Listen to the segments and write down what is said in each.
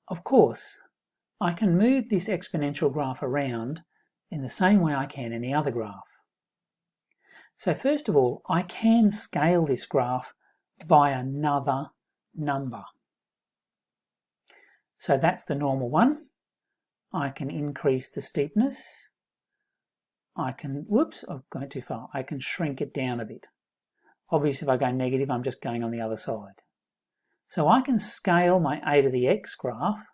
Of course, I can move this exponential graph around in the same way I can any other graph. So first of all, I can scale this graph by another number. So that's the normal one. I can increase the steepness. I can, whoops, I've gone too far. I can shrink it down a bit. Obviously, if I go negative, I'm just going on the other side. So I can scale my a to the x graph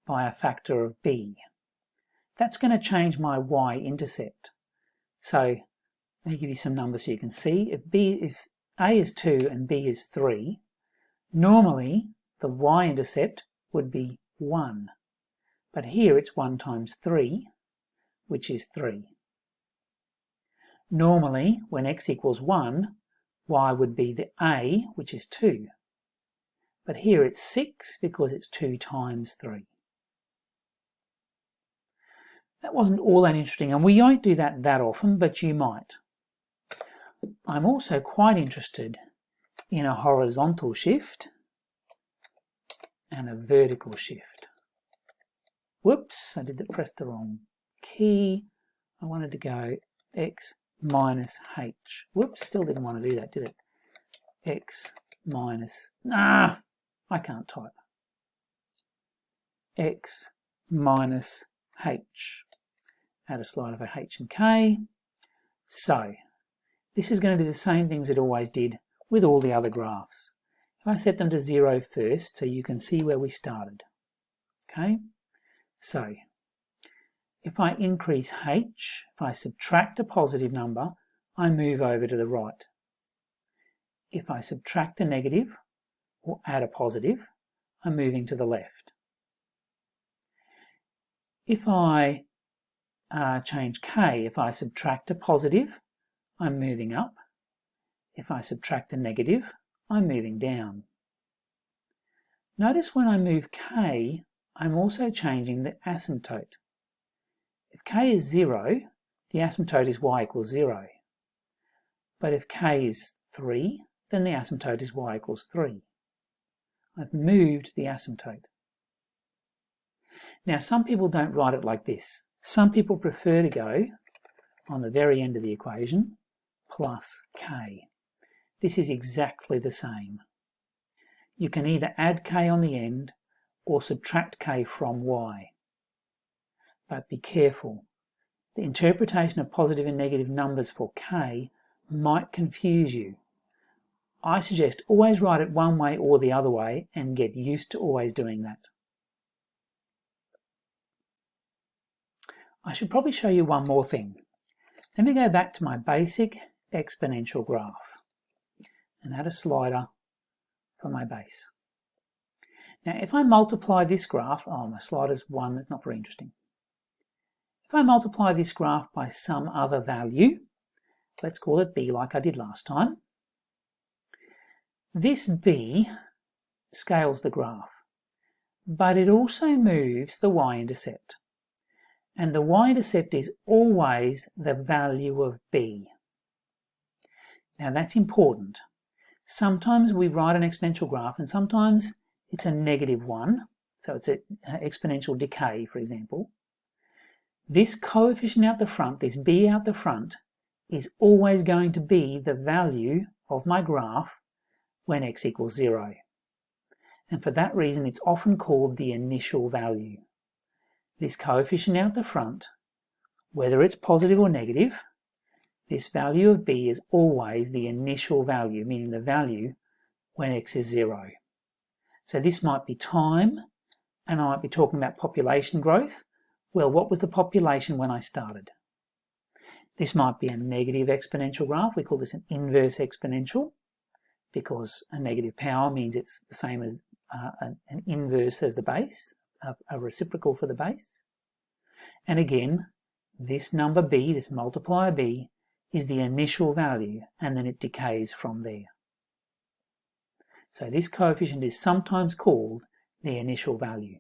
by a factor of b. That's going to change my y-intercept. So let me give you some numbers so you can see. If a is 2 and b is 3, normally the y-intercept would be 1. But here it's 1 times 3, which is 3. Normally, when x equals 1, y would be the a, which is 2. But here it's 6 because it's 2 times 3. That wasn't all that interesting, and we don't do that often, but you might. I'm also quite interested in a horizontal shift and a vertical shift. Whoops, I pressed the wrong key. I wanted to go x minus h. Whoops, still didn't want to do that, did it? X minus, I can't type. X minus h. Add a slide of a h and k. So, this is going to do the same things it always did with all the other graphs. If I set them to 0 first, so you can see where we started. Okay, so if I increase h, if I subtract a positive number, I move over to the right. If I subtract a negative or add a positive, I'm moving to the left. If I change k, if I subtract a positive, I'm moving up. If I subtract a negative, I'm moving down. Notice when I move k, I'm also changing the asymptote. If k is 0, the asymptote is y equals 0. But if k is 3, then the asymptote is y equals 3. I've moved the asymptote. Now, some people don't write it like this. Some people prefer to go on the very end of the equation, plus k. This is exactly the same. You can either add k on the end or subtract k from y. But be careful. The interpretation of positive and negative numbers for k might confuse you. I suggest always write it one way or the other way and get used to always doing that. I should probably show you one more thing. Let me go back to my basic exponential graph and add a slider for my base. Now if I multiply this graph, my slider's 1, that's not very interesting. If I multiply this graph by some other value, let's call it b like I did last time, this b scales the graph, but it also moves the y-intercept. And the y-intercept is always the value of b. Now that's important. Sometimes we write an exponential graph and sometimes it's a -1, so it's an exponential decay, for example. This coefficient out the front, this b out the front, is always going to be the value of my graph when x equals 0. And for that reason, it's often called the initial value. This coefficient out the front, whether it's positive or negative, this value of b is always the initial value, meaning the value when x is 0. So this might be time, and I might be talking about population growth. Well, what was the population when I started? This might be a negative exponential graph. We call this an inverse exponential because a negative power means it's the same as an inverse as the base, a reciprocal for the base. And again, this number b, this multiplier b, is the initial value, and then it decays from there. So this coefficient is sometimes called the initial value.